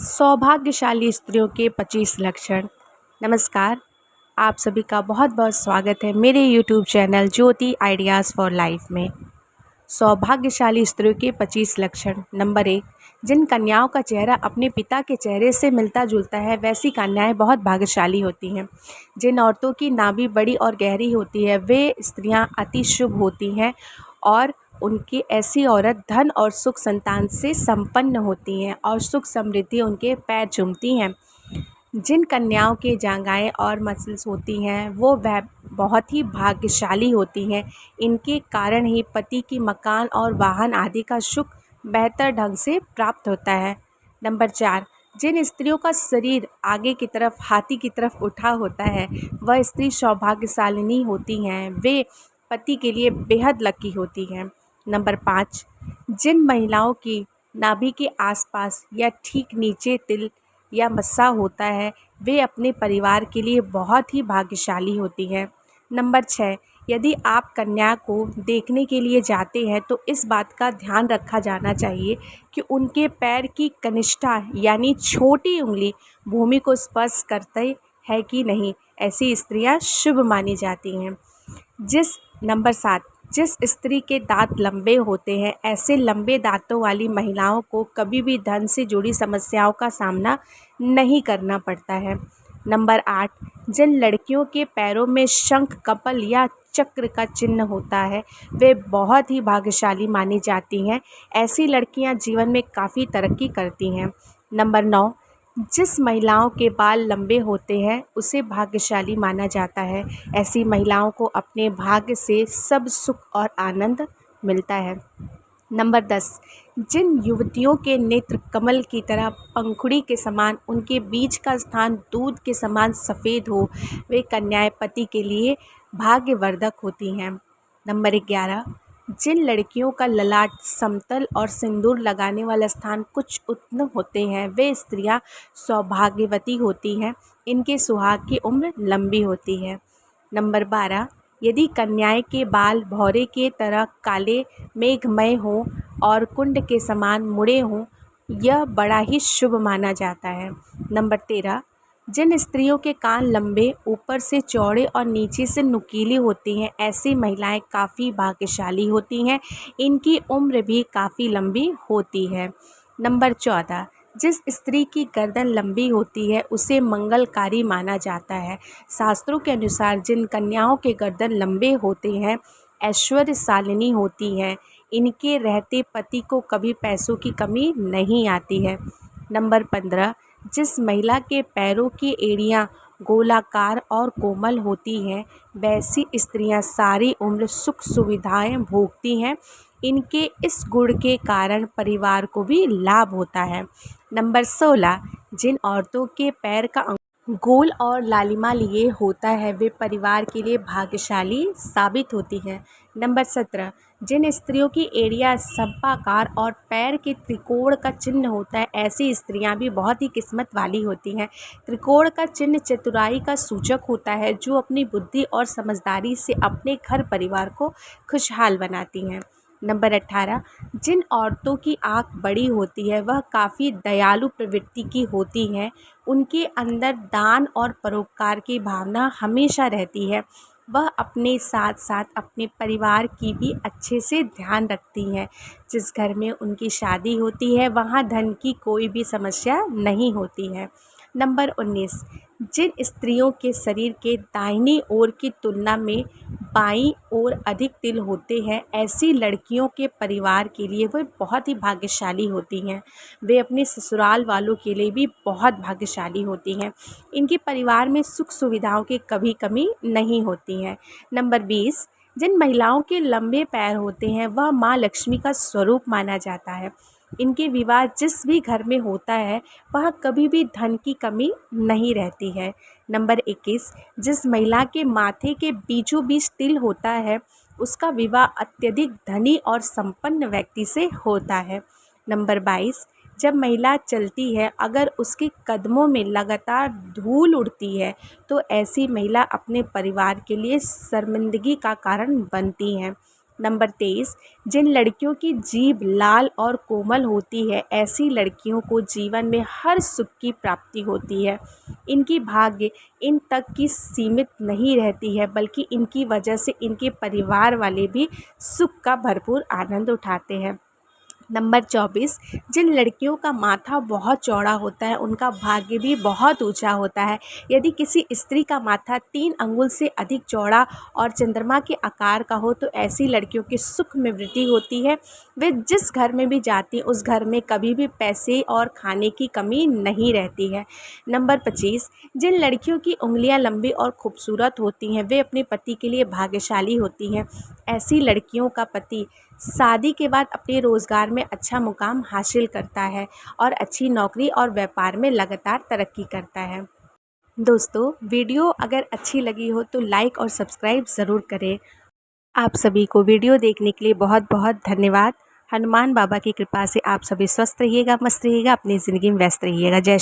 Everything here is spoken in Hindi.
सौभाग्यशाली स्त्रियों के 25 लक्षण। नमस्कार, आप सभी का बहुत बहुत स्वागत है मेरे YouTube channel Jyoti ideas for life में। सौभाग्यशाली स्त्रियों के 25 लक्षण। नंबर 1, जिन कन्याओं का चेहरा अपने पिता के चेहरे से मिलता जुलता है वैसी कन्याएं बहुत भाग्यशाली होती हैं। जिन औरतों की नाभि बड़ी और गहरी होती है वे स्त्रियां अति शुभ होती हैं और उनकी ऐसी औरत धन और सुख संतान से संपन्न होती हैं और सुख समृद्धि उनके पैर चूमती हैं। जिन कन्याओं के जांघाएं और मसल्स होती हैं वो वह बहुत ही भाग्यशाली होती हैं। इनके कारण ही पति की मकान और वाहन आदि का सुख बेहतर ढंग से प्राप्त होता है। नंबर 4, जिन स्त्रियों का शरीर आगे की तरफ हाथी की तरफ उठा होता है वह स्त्री सौभाग्यशालिनी होती हैं। वे पति के लिए बेहद लकी होती हैं। नंबर 5, जिन महिलाओं की नाभि के आसपास या ठीक नीचे तिल या मस्सा होता है वे अपने परिवार के लिए बहुत ही भाग्यशाली होती हैं। नंबर 6, यदि आप कन्या को देखने के लिए जाते हैं तो इस बात का ध्यान रखा जाना चाहिए कि उनके पैर की कनिष्ठा यानी छोटी उंगली भूमि को स्पर्श करते है कि नहीं। ऐसी स्त्रियां शुभ मानी जाती हैं। नंबर 7, जिस स्त्री के दांत लंबे होते हैं ऐसे लंबे दांतों वाली महिलाओं को कभी भी धन से जुड़ी समस्याओं का सामना नहीं करना पड़ता है। नंबर 8, जिन लड़कियों के पैरों में शंख कमल या चक्र का चिन्ह होता है वे बहुत ही भाग्यशाली मानी जाती हैं। ऐसी लड़कियां जीवन में काफ़ी तरक्की करती हैं। नंबर 9, जिस महिलाओं के बाल लंबे होते हैं उसे भाग्यशाली माना जाता है। ऐसी महिलाओं को अपने भाग्य से सब सुख और आनंद मिलता है। नंबर 10, जिन युवतियों के नेत्र कमल की तरह पंखुड़ी के समान उनके बीच का स्थान दूध के समान सफ़ेद हो वे कन्याएं पति के लिए भाग्यवर्धक होती हैं। नंबर 11, जिन लड़कियों का ललाट समतल और सिंदूर लगाने वाला स्थान कुछ उत्तम होते हैं वे स्त्रियां सौभाग्यवती होती हैं। इनके सुहाग की उम्र लंबी होती है। नंबर 12, यदि कन्याएं के बाल भौरे के तरह काले मेघमय हों और कुंड के समान मुड़े हों यह बड़ा ही शुभ माना जाता है। नंबर 13, जिन स्त्रियों के कान लंबे ऊपर से चौड़े और नीचे से नुकीली होती हैं ऐसी महिलाएं काफ़ी भाग्यशाली होती हैं। इनकी उम्र भी काफ़ी लंबी होती है। नंबर 14, जिस स्त्री की गर्दन लंबी होती है उसे मंगलकारी माना जाता है। शास्त्रों के अनुसार जिन कन्याओं के गर्दन लंबे होते हैं ऐश्वर्यशालिनी होती हैं। इनके रहते पति को कभी पैसों की कमी नहीं आती है। नंबर 15, जिस महिला के पैरों की एड़ियाँ गोलाकार और कोमल होती हैं वैसी स्त्रियां सारी उम्र सुख सुविधाएं भोगती हैं। इनके इस गुण के कारण परिवार को भी लाभ होता है। नंबर 16, जिन औरतों के पैर का गोल और लालिमा लिए होता है वे परिवार के लिए भाग्यशाली साबित होती हैं। नंबर 17, जिन स्त्रियों की एड़ियाँ सब्बाकार और पैर के त्रिकोण का चिन्ह होता है ऐसी स्त्रियां भी बहुत ही किस्मत वाली होती हैं। त्रिकोण का चिन्ह चतुराई का सूचक होता है जो अपनी बुद्धि और समझदारी से अपने घर परिवार को खुशहाल बनाती हैं। नंबर 18, जिन औरतों की आँख बड़ी होती है वह काफ़ी दयालु प्रवृत्ति की होती हैं। उनके अंदर दान और परोपकार की भावना हमेशा रहती है। वह अपने साथ साथ अपने परिवार की भी अच्छे से ध्यान रखती हैं। जिस घर में उनकी शादी होती है वहाँ धन की कोई भी समस्या नहीं होती है। नंबर 19, जिन स्त्रियों के शरीर के दाहिनी ओर की तुलना में बाईं ओर अधिक तिल होते हैं ऐसी लड़कियों के परिवार के लिए वे बहुत ही भाग्यशाली होती हैं। वे अपने ससुराल वालों के लिए भी बहुत भाग्यशाली होती हैं। इनके परिवार में सुख सुविधाओं की कभी कमी नहीं होती है। नंबर 20, जिन महिलाओं के लंबे पैर होते हैं वह माँ लक्ष्मी का स्वरूप माना जाता है। इनके विवाह जिस भी घर में होता है वहाँ कभी भी धन की कमी नहीं रहती है। नंबर 21, जिस महिला के माथे के बीचों बीच तिल होता है उसका विवाह अत्यधिक धनी और संपन्न व्यक्ति से होता है। नंबर 22, जब महिला चलती है अगर उसके कदमों में लगातार धूल उड़ती है तो ऐसी महिला अपने परिवार के लिए शर्मिंदगी का कारण बनती हैं। नंबर 23, जिन लड़कियों की जीभ लाल और कोमल होती है ऐसी लड़कियों को जीवन में हर सुख की प्राप्ति होती है। इनकी भाग्य इन तक की सीमित नहीं रहती है, बल्कि इनकी वजह से इनके परिवार वाले भी सुख का भरपूर आनंद उठाते हैं। नंबर 24, जिन लड़कियों का माथा बहुत चौड़ा होता है उनका भाग्य भी बहुत ऊंचा होता है। यदि किसी स्त्री का माथा 3 अंगुल से अधिक चौड़ा और चंद्रमा के आकार का हो तो ऐसी लड़कियों की सुख में वृद्धि होती है। वे जिस घर में भी जाती उस घर में कभी भी पैसे और खाने की कमी नहीं रहती है। नंबर 25, जिन लड़कियों की उंगलियां लंबी और खूबसूरत होती हैं वे अपने पति के लिए भाग्यशाली होती हैं। ऐसी लड़कियों का पति शादी के बाद अपने रोज़गार में अच्छा मुकाम हासिल करता है और अच्छी नौकरी और व्यापार में लगातार तरक्की करता है। दोस्तों, वीडियो अगर अच्छी लगी हो तो लाइक और सब्सक्राइब ज़रूर करें। आप सभी को वीडियो देखने के लिए बहुत बहुत धन्यवाद। हनुमान बाबा की कृपा से आप सभी स्वस्थ रहिएगा, मस्त रहिएगा, अपनी ज़िंदगी में व्यस्त रहिएगा। जय